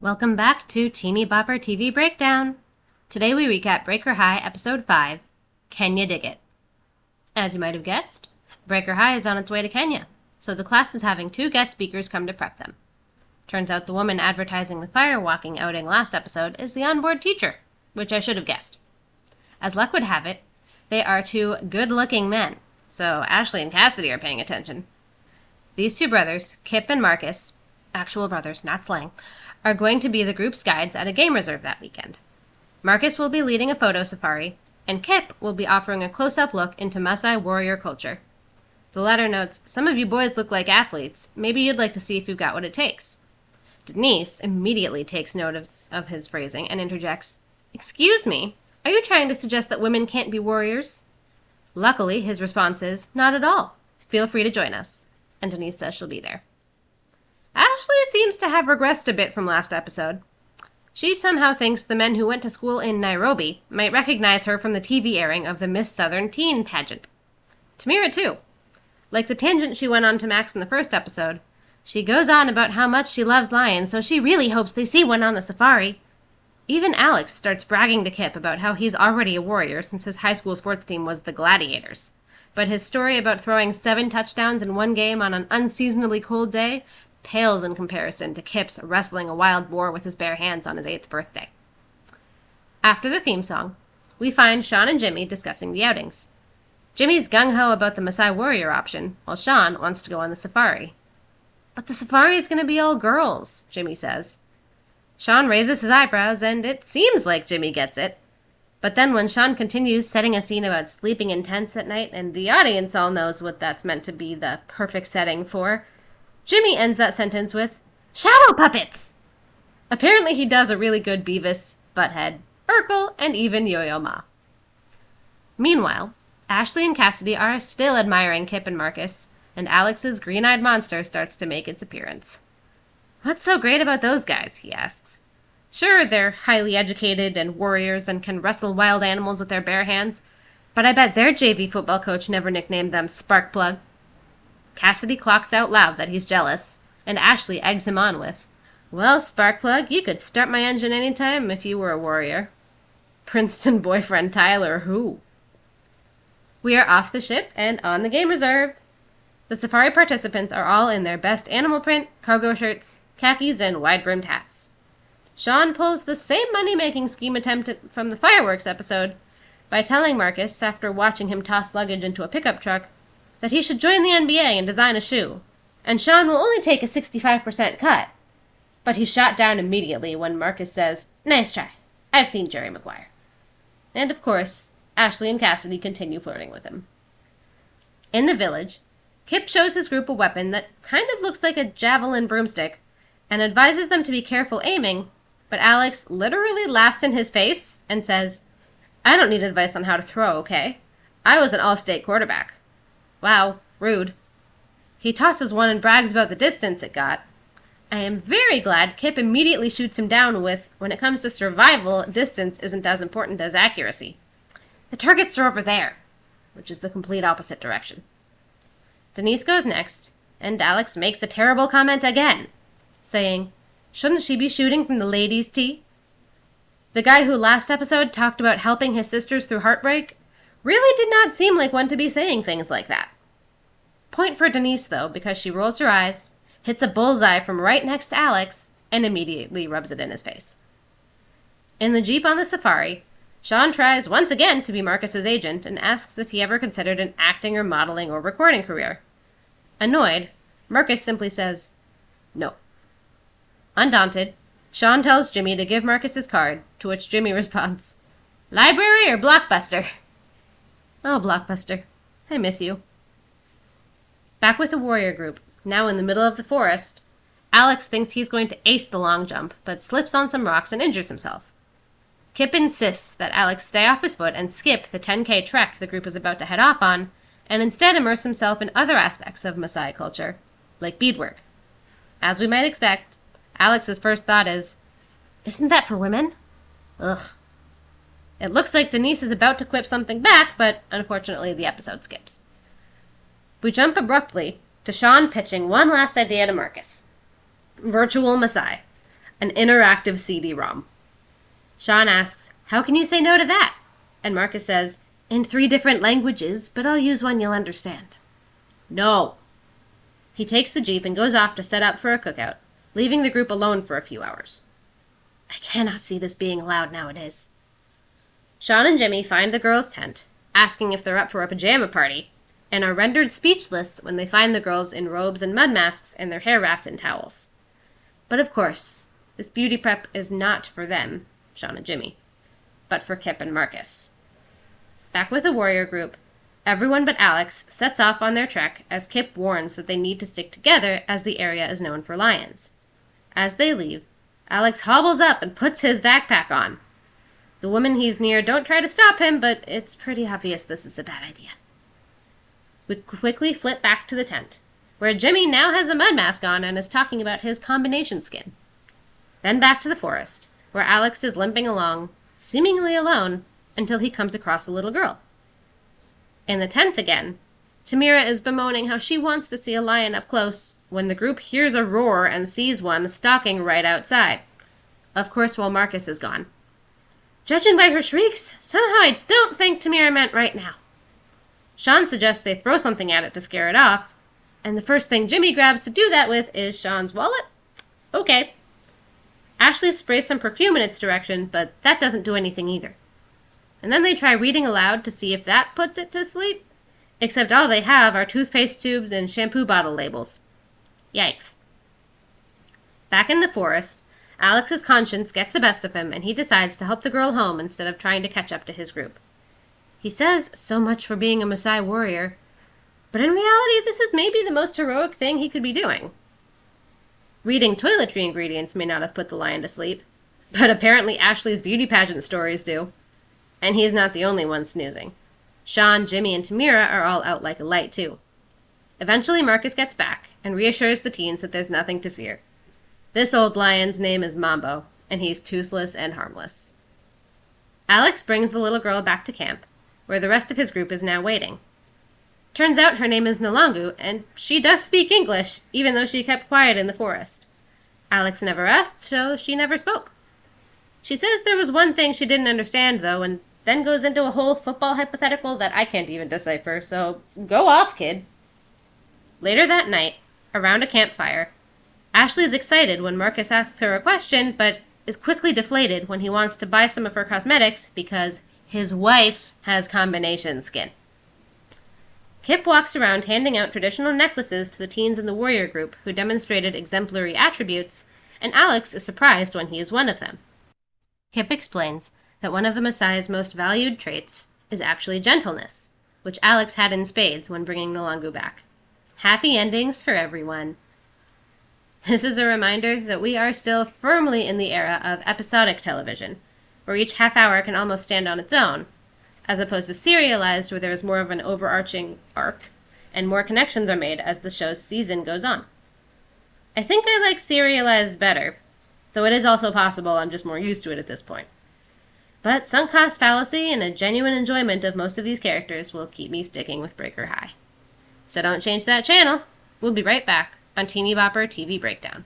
Welcome back to Teeny Bopper TV Breakdown. Today we recap Breaker High Episode 5, Can Ya Dig It? As you might have guessed, Breaker High is on its way to Kenya, so the class is having 2 guest speakers come to prep them. Turns out the woman advertising the firewalking outing last episode is the onboard teacher, which I should have guessed. As luck would have it, they are 2 good-looking men, so Ashley and Cassidy are paying attention. These 2 brothers, Kip and Marcus, actual brothers, not slang, are going to be the group's guides at a game reserve that weekend. Marcus will be leading a photo safari, and Kip will be offering a close-up look into Masai warrior culture. The latter notes, "Some of you boys look like athletes. Maybe you'd like to see if you've got what it takes." Denise immediately takes note of his phrasing and interjects, "Excuse me, are you trying to suggest that women can't be warriors?" Luckily, his response is, "Not at all. Feel free to join us." And Denise says she'll be there. Ashley seems to have regressed a bit from last episode. She somehow thinks the men who went to school in Nairobi might recognize her from the TV airing of the Miss Southern Teen pageant. Tamira too. Like the tangent she went on to Max in the first episode, she goes on about how much she loves lions, so she really hopes they see one on the safari. Even Alex starts bragging to Kip about how he's already a warrior since his high school sports team was the Gladiators. But his story about throwing 7 touchdowns in one game on an unseasonably cold day pales in comparison to Kip's wrestling a wild boar with his bare hands on his 8th birthday. After the theme song, we find Sean and Jimmy discussing the outings. Jimmy's gung-ho about the Masai warrior option, while Sean wants to go on the safari. "But the safari is going to be all girls," Jimmy says. Sean raises his eyebrows, and it seems like Jimmy gets it. But then when Sean continues setting a scene about sleeping in tents at night, and the audience all knows what that's meant to be the perfect setting for, Jimmy ends that sentence with, "Shadow puppets!" Apparently he does a really good Beavis, Butthead, Urkel, and even Yo-Yo Ma. Meanwhile, Ashley and Cassidy are still admiring Kip and Marcus, and Alex's green-eyed monster starts to make its appearance. "What's so great about those guys?" he asks. "Sure, they're highly educated and warriors and can wrestle wild animals with their bare hands, but I bet their JV football coach never nicknamed them Sparkplug." Cassidy clocks out loud that he's jealous, and Ashley eggs him on with, "Well, Sparkplug, you could start my engine anytime if you were a warrior." Princeton boyfriend Tyler, who? We are off the ship and on the game reserve. The safari participants are all in their best animal print, cargo shirts, khakis, and wide-brimmed hats. Sean pulls the same money-making scheme attempt from the fireworks episode by telling Marcus, after watching him toss luggage into a pickup truck, that he should join the NBA and design a shoe, and Sean will only take a 65% cut. But he's shot down immediately when Marcus says, "Nice try. I've seen Jerry Maguire." And of course, Ashley and Cassidy continue flirting with him. In the village, Kip shows his group a weapon that kind of looks like a javelin broomstick and advises them to be careful aiming, but Alex literally laughs in his face and says, "I don't need advice on how to throw, okay? I was an all-state quarterback." Wow, rude. He tosses one and brags about the distance it got. I am very glad Kip immediately shoots him down with, "When it comes to survival, distance isn't as important as accuracy. The targets are over there," which is the complete opposite direction. Denise goes next, and Alex makes a terrible comment again, saying, "Shouldn't she be shooting from the ladies' tee?" The guy who last episode talked about helping his sisters through heartbreak really did not seem like one to be saying things like that. Point for Denise, though, because she rolls her eyes, hits a bullseye from right next to Alex, and immediately rubs it in his face. In the Jeep on the safari, Sean tries once again to be Marcus's agent and asks if he ever considered an acting or modeling or recording career. Annoyed, Marcus simply says, "No." Undaunted, Sean tells Jimmy to give Marcus his card, to which Jimmy responds, "Library or Blockbuster?" "Oh, Blockbuster. I miss you." Back with the warrior group, now in the middle of the forest, Alex thinks he's going to ace the long jump, but slips on some rocks and injures himself. Kip insists that Alex stay off his foot and skip the 10K trek the group is about to head off on, and instead immerse himself in other aspects of Masai culture, like beadwork. As we might expect, Alex's first thought is, "Isn't that for women?" Ugh. It looks like Denise is about to quip something back, but unfortunately the episode skips. We jump abruptly to Sean pitching one last idea to Marcus. Virtual Masai. an interactive CD-ROM. Sean asks, "How can you say no to that?" And Marcus says, "In 3 different languages, but I'll use one you'll understand." No. He takes the Jeep and goes off to set up for a cookout, leaving the group alone for a few hours. I cannot see this being allowed nowadays. Sean and Jimmy find the girls' tent, asking if they're up for a pajama party, and are rendered speechless when they find the girls in robes and mud masks and their hair wrapped in towels. But of course, this beauty prep is not for them, Sean and Jimmy, but for Kip and Marcus. Back with the warrior group, everyone but Alex sets off on their trek as Kip warns that they need to stick together as the area is known for lions. As they leave, Alex hobbles up and puts his backpack on. The women he's near don't try to stop him, but it's pretty obvious this is a bad idea. We quickly flip back to the tent, where Jimmy now has a mud mask on and is talking about his combination skin. Then back to the forest, where Alex is limping along, seemingly alone, until he comes across a little girl. In the tent again, Tamira is bemoaning how she wants to see a lion up close when the group hears a roar and sees one stalking right outside. Of course, while Marcus is gone. Judging by her shrieks, somehow I don't think Tamira meant right now. Sean suggests they throw something at it to scare it off, and the first thing Jimmy grabs to do that with is Sean's wallet. Okay. Ashley sprays some perfume in its direction, but that doesn't do anything either. And then they try reading aloud to see if that puts it to sleep, except all they have are toothpaste tubes and shampoo bottle labels. Yikes. Back in the forest, Alex's conscience gets the best of him, and he decides to help the girl home instead of trying to catch up to his group. He says so much for being a Masai warrior, but in reality this is maybe the most heroic thing he could be doing. Reading toiletry ingredients may not have put the lion to sleep, but apparently Ashley's beauty pageant stories do. And he's not the only one snoozing. Sean, Jimmy, and Tamira are all out like a light too. Eventually Marcus gets back and reassures the teens that there's nothing to fear. This old lion's name is Mambo, and he's toothless and harmless. Alex brings the little girl back to camp, where the rest of his group is now waiting. Turns out her name is Nalangu, and she does speak English, even though she kept quiet in the forest. Alex never asked, so she never spoke. She says there was one thing she didn't understand, though, and then goes into a whole football hypothetical that I can't even decipher, so go off, kid. Later that night, around a campfire, Ashley is excited when Marcus asks her a question, but is quickly deflated when he wants to buy some of her cosmetics because his wife has combination skin. Kip walks around handing out traditional necklaces to the teens in the warrior group who demonstrated exemplary attributes, and Alex is surprised when he is one of them. Kip explains that one of the Masai's most valued traits is actually gentleness, which Alex had in spades when bringing Nalangu back. Happy endings for everyone. This is a reminder that we are still firmly in the era of episodic television, where each half hour can almost stand on its own, as opposed to serialized where there is more of an overarching arc, and more connections are made as the show's season goes on. I think I like serialized better, though it is also possible I'm just more used to it at this point. But sunk cost fallacy and a genuine enjoyment of most of these characters will keep me sticking with Breaker High. So don't change that channel. We'll be right back on Teeny Bopper TV Breakdown.